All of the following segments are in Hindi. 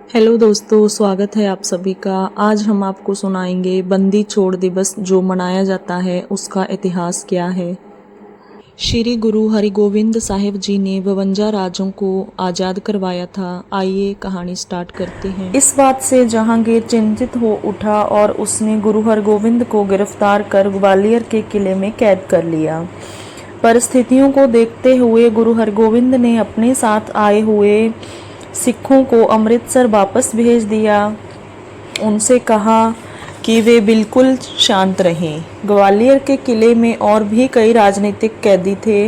हेलो दोस्तों, स्वागत है आप सभी का। आज हम आपको सुनाएंगे बंदी छोड़ दिवस जो मनाया जाता है उसका इतिहास क्या है। श्री गुरु हरिगोविंद साहिब जी ने 52 राज्यों को आज़ाद करवाया था। आइए कहानी स्टार्ट करते हैं। इस बात से जहांगीर चिंतित हो उठा और उसने गुरु हरगोविंद को गिरफ्तार कर ग्वालियर के किले में कैद कर लिया। परिस्थितियों को देखते हुए गुरु हरगोविंद ने अपने साथ आए हुए सिखों को अमृतसर वापस भेज दिया। उनसे कहा कि वे बिल्कुल शांत रहें। ग्वालियर के किले में और भी कई राजनीतिक कैदी थे।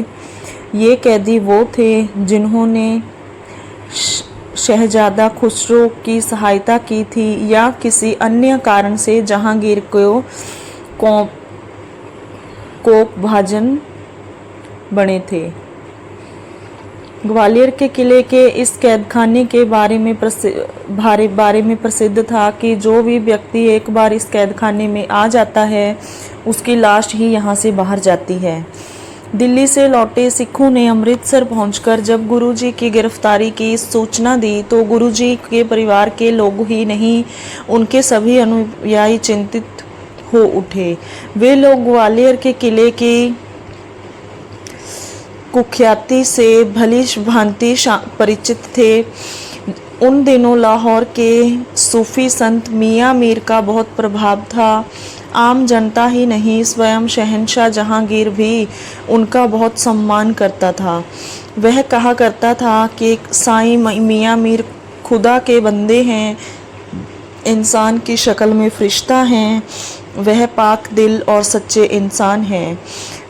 ये कैदी वो थे जिन्होंने शहजादा खुसरो की सहायता की थी या किसी अन्य कारण से जहांगीर को कोपभाजन बने थे। ग्वालियर के किले के इस कैदखाने के बारे में प्रसिद्ध था कि जो भी व्यक्ति एक बार इस कैदखाने में आ जाता है उसकी लाश ही यहाँ से बाहर जाती है। दिल्ली से लौटे सिखों ने अमृतसर पहुंचकर जब गुरुजी की गिरफ्तारी की सूचना दी तो गुरुजी के परिवार के लोग ही नहीं, उनके सभी अनुयायी चिंतित हो उठे। वे लोग ग्वालियर के किले की कुख्याति से भली भांति परिचित थे। उन दिनों लाहौर के सूफी संत मियाँ मीर का बहुत प्रभाव था। आम जनता ही नहीं, स्वयं शहंशाह जहांगीर भी उनका बहुत सम्मान करता था। वह कहा करता था कि साईं मियाँ मीर खुदा के बंदे हैं, इंसान की शक्ल में फरिश्ता हैं। वह पाक दिल और सच्चे इंसान हैं।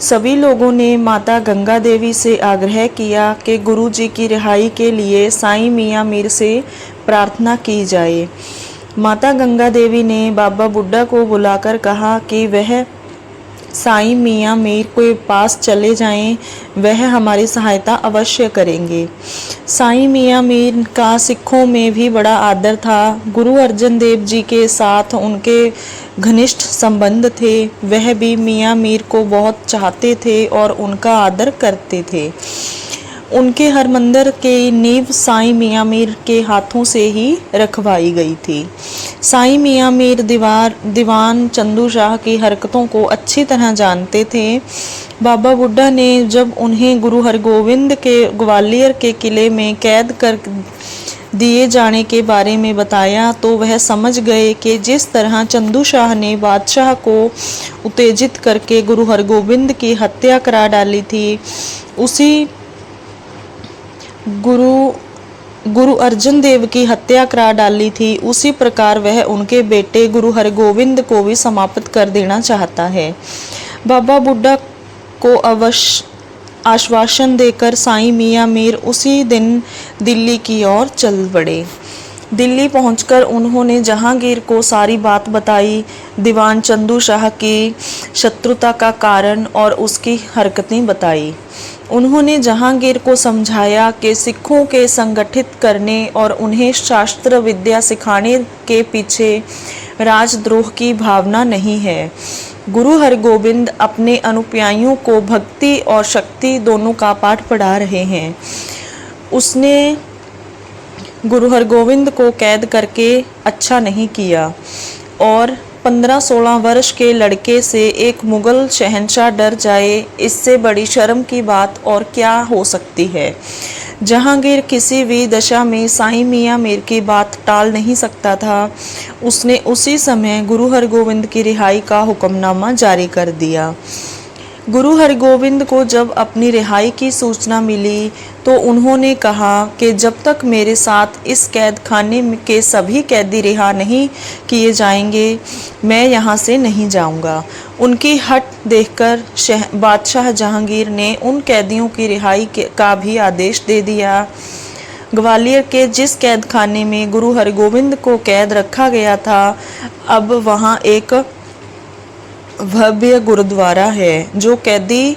सभी लोगों ने माता गंगा देवी से आग्रह किया कि गुरुजी की रिहाई के लिए साईं मियाँ मीर से प्रार्थना की जाए। माता गंगा देवी ने बाबा बुड्ढा को बुलाकर कहा कि वह साईं मियाँ मीर के पास चले जाएं, वह हमारी सहायता अवश्य करेंगे। साईं मियाँ मीर का सिखों में भी बड़ा आदर था। गुरु अर्जन देव जी के साथ उनके घनिष्ठ संबंध थे। वह भी मियाँ मीर को बहुत चाहते थे और उनका आदर करते थे। उनके हरमंदिर की नींव साईं मियाँ मीर के हाथों से ही रखवाई गई थी। साईं मियाँ मीर दीवान चंदू शाह की हरकतों को अच्छी तरह जानते थे। बाबा बुड्ढा ने जब उन्हें गुरु हरगोविंद के ग्वालियर के किले में कैद कर दिए जाने के बारे में बताया तो वह समझ गए कि जिस तरह चंदू शाह ने बादशाह को उत्तेजित करके गुरु हरगोविंद की हत्या करा डाली थी, उसी गुरु अर्जन देव की हत्या करा डाली थी, उसी प्रकार वह उनके बेटे गुरु हरगोविंद को भी समाप्त कर देना चाहता है। बाबा बुड्ढा को आश्वासन देकर साईं मियाँ मीर उसी दिन दिल्ली की ओर चल पड़े। दिल्ली पहुंचकर उन्होंने जहांगीर को सारी बात बताई, दीवान चंदू शाह की शत्रुता का कारण और उसकी हरकतें बताई। उन्होंने जहांगीर को समझाया कि सिखों के संगठित करने और उन्हें शास्त्र विद्या सिखाने के पीछे राजद्रोह की भावना नहीं है। गुरु हरगोविंद अपने अनुयायियों को भक्ति और शक्ति दोनों का पाठ पढ़ा रहे हैं। उसने गुरु हरगोविंद को कैद करके अच्छा नहीं किया और 15-16 वर्ष के लड़के से एक मुगल शहंशाह डर जाए, इससे बड़ी शर्म की बात और क्या हो सकती है। जहांगीर किसी भी दशा में साईं मियाँ मीर की बात टाल नहीं सकता था। उसने उसी समय गुरु हरगोविंद की रिहाई का हुक्मनामा जारी कर दिया। गुरु हरगोविंद को जब अपनी रिहाई की सूचना मिली तो उन्होंने कहा कि जब तक मेरे साथ इस कैद खाने के सभी कैदी रिहा नहीं किए जाएंगे, मैं यहाँ से नहीं जाऊँगा। उनकी हट देखकर बादशाह जहांगीर ने उन कैदियों की रिहाई का भी आदेश दे दिया। ग्वालियर के जिस कैद खाने में गुरु हरगोविंद को कैद रखा गया था, अब वहाँ एक भव्य गुरुद्वारा है। जो कैदी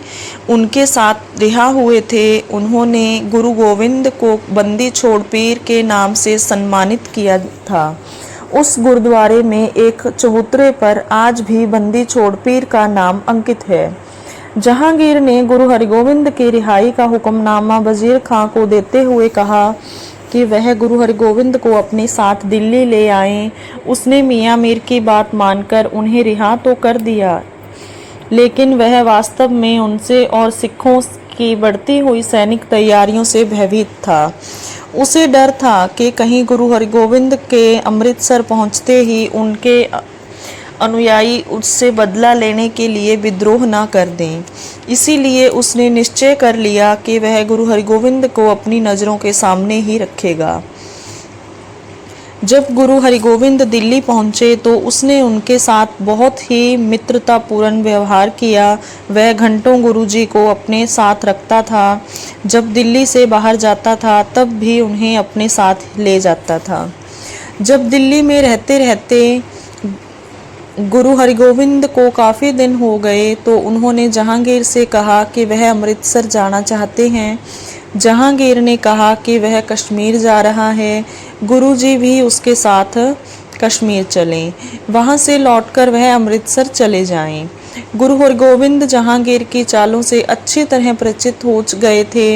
उनके साथ रिहा हुए थे, उन्होंने गुरु गोविंद को बंदी छोड़ पीर के नाम से सम्मानित किया था। उस गुरुद्वारे में एक चबूतरे पर आज भी बंदी छोड़ पीर का नाम अंकित है। जहांगीर ने गुरु हरगोविंद की रिहाई का हुक्मनामा वजीर खां को देते हुए कहा कि वह गुरु हरगोविंद को अपने साथ दिल्ली ले आए। उसने मियाँ मीर की बात मानकर उन्हें रिहा तो कर दिया, लेकिन वह वास्तव में उनसे और सिखों की बढ़ती हुई सैनिक तैयारियों से भयभीत था। उसे डर था कि कहीं गुरु हरगोविंद के अमृतसर पहुंचते ही उनके अनुयायी उससे बदला लेने के लिए विद्रोह न कर दें। इसीलिए उसने निश्चय कर लिया कि वह गुरु हरगोविंद को अपनी नज़रों के सामने ही रखेगा। जब गुरु हरगोविंद दिल्ली पहुंचे तो उसने उनके साथ बहुत ही मित्रतापूर्ण व्यवहार किया। वह घंटों गुरुजी को अपने साथ रखता था। जब दिल्ली से बाहर जाता था तब भी उन्हें अपने साथ ले जाता था। जब दिल्ली में रहते रहते गुरु हरगोविंद को काफ़ी दिन हो गए तो उन्होंने जहांगीर से कहा कि वह अमृतसर जाना चाहते हैं। जहांगीर ने कहा कि वह कश्मीर जा रहा है। गुरुजी भी उसके साथ कश्मीर चलें, वहां से लौटकर वह अमृतसर चले जाएं। गुरु हरगोविंद जहांगीर की चालों से अच्छी तरह परिचित हो गए थे।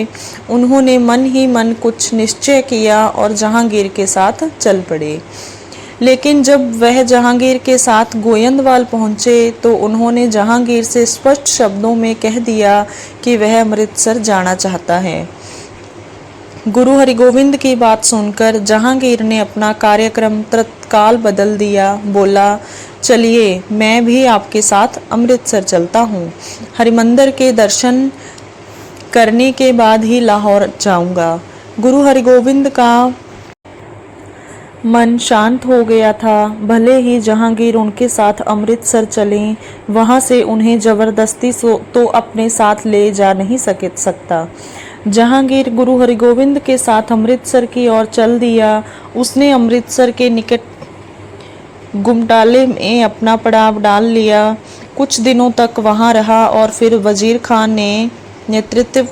उन्होंने मन ही मन कुछ निश्चय किया और जहांगीर के साथ चल पड़े। लेकिन जब वह जहांगीर के साथ गोयंदवाल पहुंचे तो उन्होंने जहांगीर से स्पष्ट शब्दों में कह दिया कि वह अमृतसर जाना चाहता है। गुरु हरगोविंद की बात सुनकर जहांगीर ने अपना कार्यक्रम तत्काल बदल दिया। बोला, चलिए मैं भी आपके साथ अमृतसर चलता हूँ। हरिमंदिर के दर्शन करने के बाद ही लाहौर जाऊंगा। गुरु हरगोविंद का मन शांत हो गया था। भले ही जहांगीर उनके साथ अमृतसर चलें, वहां से उन्हें जबरदस्ती तो अपने साथ ले जा नहीं सकता। जहांगीर गुरु हरगोविंद के साथ अमृतसर की ओर चल दिया। उसने अमृतसर के निकट गुमटाले में अपना पड़ाव डाल लिया। कुछ दिनों तक वहां रहा और फिर वजीर खान ने नेतृत्व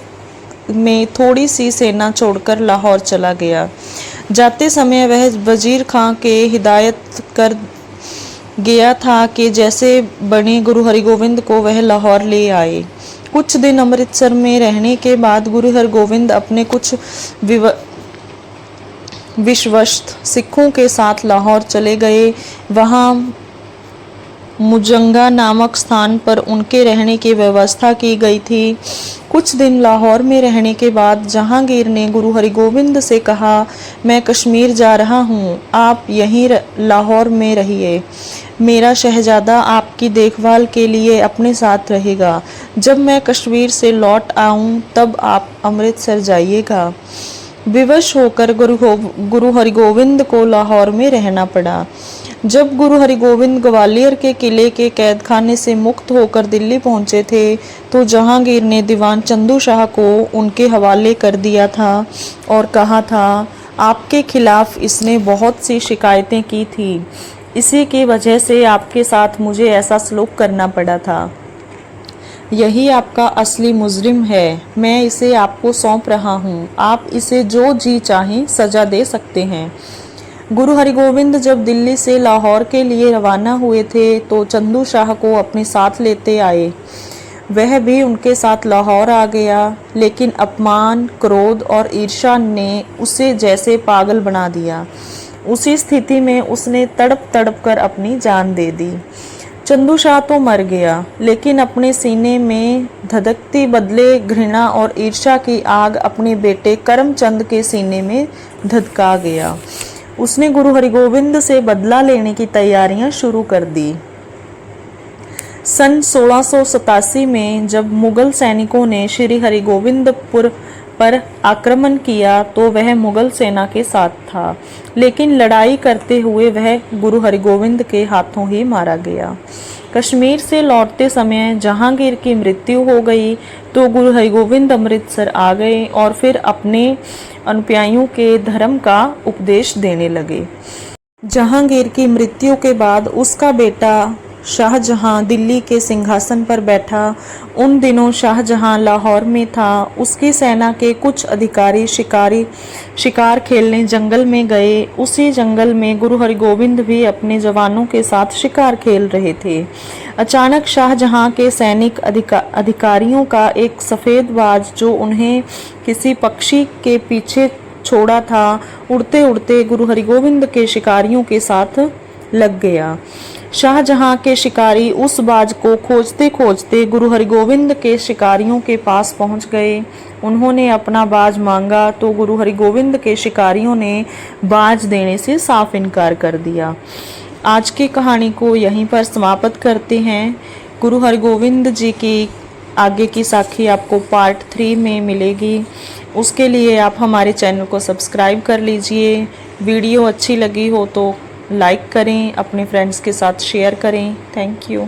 में थोड़ी सी सेना छोड़कर लाहौर चला गया। जाते समय वह वजीर खां के हिदायत कर गया था कि जैसे बने गुरु हरगोविंद को वह लाहौर ले आए। कुछ दिन अमृतसर में रहने के बाद गुरु हरगोविंद अपने कुछ विश्वस्त सिखों के साथ लाहौर चले गए। वहां मुजंगा नामक स्थान पर उनके रहने की व्यवस्था की गई थी। कुछ दिन लाहौर में रहने के बाद जहांगीर ने गुरु हरगोविंद से कहा, मैं कश्मीर जा रहा हूँ, आप यहीं लाहौर में रहिए। मेरा शहजादा आपकी देखभाल के लिए अपने साथ रहेगा। जब मैं कश्मीर से लौट आऊँ तब आप अमृतसर जाइएगा। विवश होकर गुरु हरगोविंद को लाहौर में रहना पड़ा। जब गुरु हरगोविंद ग्वालियर के किले के कैदखाने से मुक्त होकर दिल्ली पहुंचे थे तो जहांगीर ने दीवान चंदू शाह को उनके हवाले कर दिया था और कहा था, आपके खिलाफ इसने बहुत सी शिकायतें की थी, इसी की वजह से आपके साथ मुझे ऐसा सलूक करना पड़ा था। यही आपका असली मुजरिम है। मैं इसे आपको सौंप रहा हूँ। आप इसे जो जी चाहें सजा दे सकते हैं। गुरु हरगोविंद जब दिल्ली से लाहौर के लिए रवाना हुए थे तो चंदू शाह को अपने साथ लेते आए। वह भी उनके साथ लाहौर आ गया, लेकिन अपमान, क्रोध और ईर्ष्या ने उसे जैसे पागल बना दिया। उसी स्थिति में उसने तड़प तड़प कर अपनी जान दे दी। चंदू शाह तो मर गया, लेकिन अपने सीने में धधकती बदले घृणा और ईर्ष्या की आग अपने बेटे करमचंद के सीने में धधका गया। उसने गुरु हरगोविंद से बदला लेने की तैयारियां शुरू कर दी। सन 1687 में जब मुगल सैनिकों ने श्री हरिगोविंदपुर पर आक्रमण किया तो वह मुगल सेना के साथ था, लेकिन लड़ाई करते हुए वह गुरु हरगोविंद के हाथों ही मारा गया। कश्मीर से लौटते समय जहांगीर की मृत्यु हो गई तो गुरु हरगोविंद अमृतसर आ गए और फिर अपने अनुयायियों के धर्म का उपदेश देने लगे। जहांगीर की मृत्यु के बाद उसका बेटा शाहजहां दिल्ली के सिंहासन पर बैठा। उन दिनों शाहजहां लाहौर में था। उसकी सेना के कुछ अधिकारी शिकार खेलने जंगल में गए। उसी जंगल में गुरु हरगोविंद भी अपने जवानों के साथ शिकार खेल रहे थे। अचानक शाहजहां के सैनिक अधिकारियों का एक सफ़ेद बाज जो उन्हें किसी पक्षी के पीछे छोड़ा था, उड़ते उड़ते गुरु हरिगोविंद के शिकारियों के साथ लग गया। शाहजहां के शिकारी उस बाज को खोजते खोजते गुरु हरिगोविंद के शिकारियों के पास पहुंच गए। उन्होंने अपना बाज मांगा तो गुरु हरिगोविंद के शिकारियों ने बाज देने से साफ इनकार कर दिया। आज की कहानी को यहीं पर समाप्त करते हैं। गुरु हरगोविंद जी की आगे की साखी आपको पार्ट 3 में मिलेगी। उसके लिए आप हमारे चैनल को सब्सक्राइब कर लीजिए। वीडियो अच्छी लगी हो तो लाइक करें, अपने फ्रेंड्स के साथ शेयर करें। Thank you.